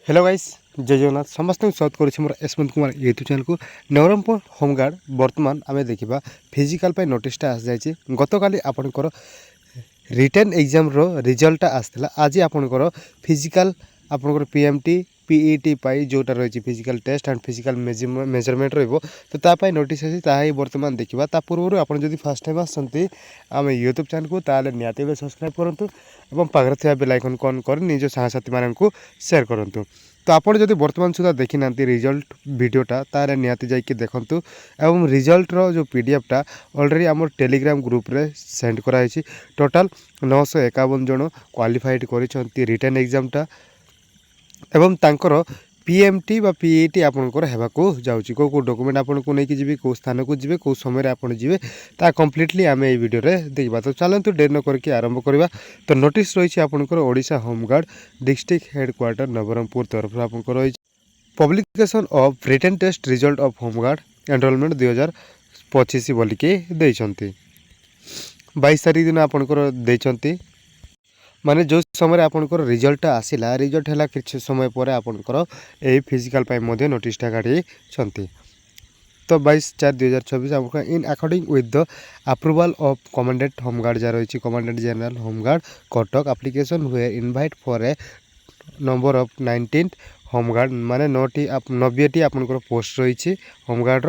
Hello guys जय जगन्नाथ समस्त स्वागत करुच्ची मोर यशवंत कुमार यूट्यूब चैनल को नवरंगपुर होमगार्ड बर्तमान आम देखा फिजिकल नोटिसटा आसी जाइए गतकाली आपणकर रिटर्न एग्जाम रो रिजल्ट आसला आज आपणकर फिजिकल आपणकर पीएमटी पीईटी पाई जोटा रही physical test and physical measurement रही तो तापाई नोटिस आसी ताही बर्तमान देखा ता पूर्व आप जब फास्ट टाइम आसती आम यूट्यूब चैनल को ताले निहाती सब्सक्राइब करूँ और पाखे थे बेल आइकन को ऑन कर निज सांगसाथी मानू शेयर करूँ तो आपड़ जब बर्तमान सुधा देखी ना रिजल्ट वीडियोटा तारे निहाती जाइए देखूँ एवं रिजल्ट रो जो पीडीएफटा ऑलरेडी आम टेलीग्राम ग्रुप रे सेंड कराई टोटाल 951 जन क्वालिफाइड कर रिटर्न एग्जामटा एवं तांकर पीएमटी बा पीईटी आपनकर हेबाको जाउची को डॉक्यूमेंट आपनको नै कि जिवे को स्थान को जिवे को समय रे आपन जिवे ता कंप्लीटली आमे ए वीडियो रे देखबा तो चलंतु देर न करके आरंभ करबा तो नोटिस रही आपनकर Odisha home guard district headquarter Nabarangpur तरफ आपनकर रही publication of written test result of home guard enrolment 2025 बोली के दैछंती 22 तारिख दिन आपनकर दैछंती माने जो समय आपनकर रिजल्ट आसिला रिजल्ट है कि समय पर आपनकर ए फिजिकल नोटिसटा काढ़ी तो 22/4/2024 आपको in according with the approval of commandant home guard जहाँ रही commandant general home guard Cuttack application हुए invite for a number of 19 home guard माने 90टी आपनकर पोस्ट रही home guard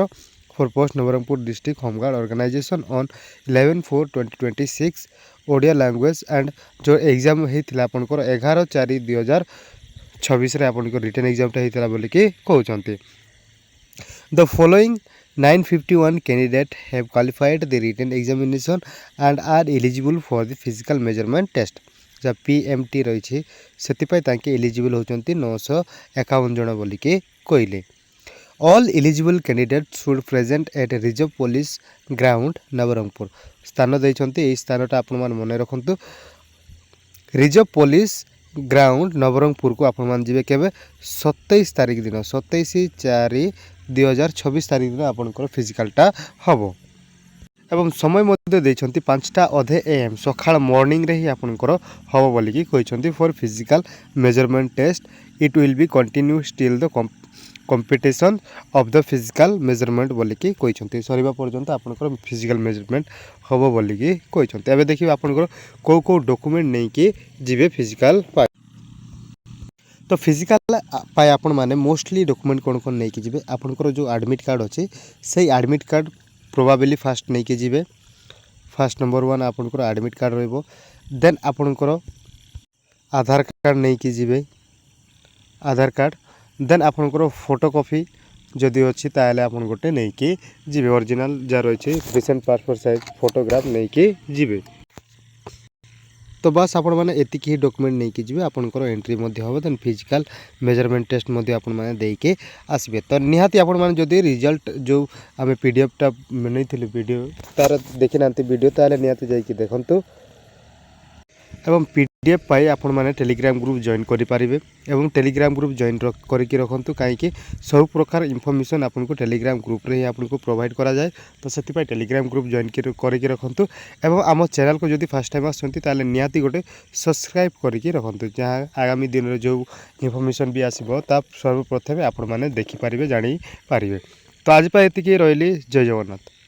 for post Nabarangpur district home guard organisation on 11/4/2026 Odia language and जो एग्जाम होता आपनकर 11/4/2026 आपन रिटर्न एग्जामटा होता बोल कि कहते the following 951 candidate have qualified the written examination and are eligible for the physical measurement test जहाँ पीएमटी रही से एलिजिबल होती 951 जन बोल कि कहले all eligible candidate should present at reserve police ground Nabarangpur स्थान देते स्थानटा आपण मन रखु रिजर्व पुलिस ग्राउंड नवरंगपुर को आपण जी के 27 तारिख दिन 27/4/2026 तारिख दिन आपंकर फिजिकालटा हम एवं समय 5टा अधे AM सकाळ मॉर्निंग रे ही आपनकर हम बोलिकी कहते for physical measurement test it will be continue still the competition of the physical measurement बोलिकी कहते सरीबा पर्यंत आपनकर फिजिकल मेजरमेंट हम बोलिकी कहते एबे देखिए आपनकर को डॉक्यूमेंट नहीं कि जीवे फिजिकल पाए तो फिजिकल पाए आपण माने मोस्टली डॉक्यूमेंट कौन कौन नहीं कि जीवे आपनकर जो एडमिट कार्ड अच्छे से एडमिट कार्ड प्रोबाबिली फास्ट नहीं कि जीवे फास्ट नंबर 1 आपनकर एडमिट कार्ड रहिबो देन आपनकर आधार कार्ड नहीं कि जीवे आधार कार्ड देन आपनकर फोटोकॉपी जदि अच्छी ताले आपन गोटे नहीं कि जीवे ओरिजिनल जहाँ रही रिसेंट पासपोर्ट साइज फोटोग्राफ नहीं कि जीवे तो बस आपण मैंने एतिक ही डॉक्यूमेंट नहीं कि जीवे आपनकर एंट्री हम देन फिजिकल मेजरमेंट टेस्ट आपण मैंने देके आसबे तो निहाती आपण मैंने जदि रिजल्ट जो आम पीडीएफटा नहीं वीडियो तार देखी ना वीडियो ताले निहाती जाइए देखंतु एवं पीडीएफ पाई आपण माने टेलीग्राम ग्रुप जॉइन करि पारिबे एवं टेलीग्राम ग्रुप जॉइन करके रखंतु कहीं सब प्रकार इनफॉरमेशन आपन को टेलीग्राम ग्रुप रे ही आपन को प्रोवाइड करा जाए तो सेति पाई टेलीग्राम ग्रुप जॉइन करके रखंतु एवं आम चैनल को जदि फर्स्ट टाइम आसंती ताले नियाती गोटे सब्सक्राइब करके रखंतु जहाँ आगामी दिन रे जो इनफॉरमेशन भी आसीबो ता सर्वप्रथम आपण माने देखि पारिबे जानि पारिबे तो आज पा एतिकी रहली जय जगन्नाथ।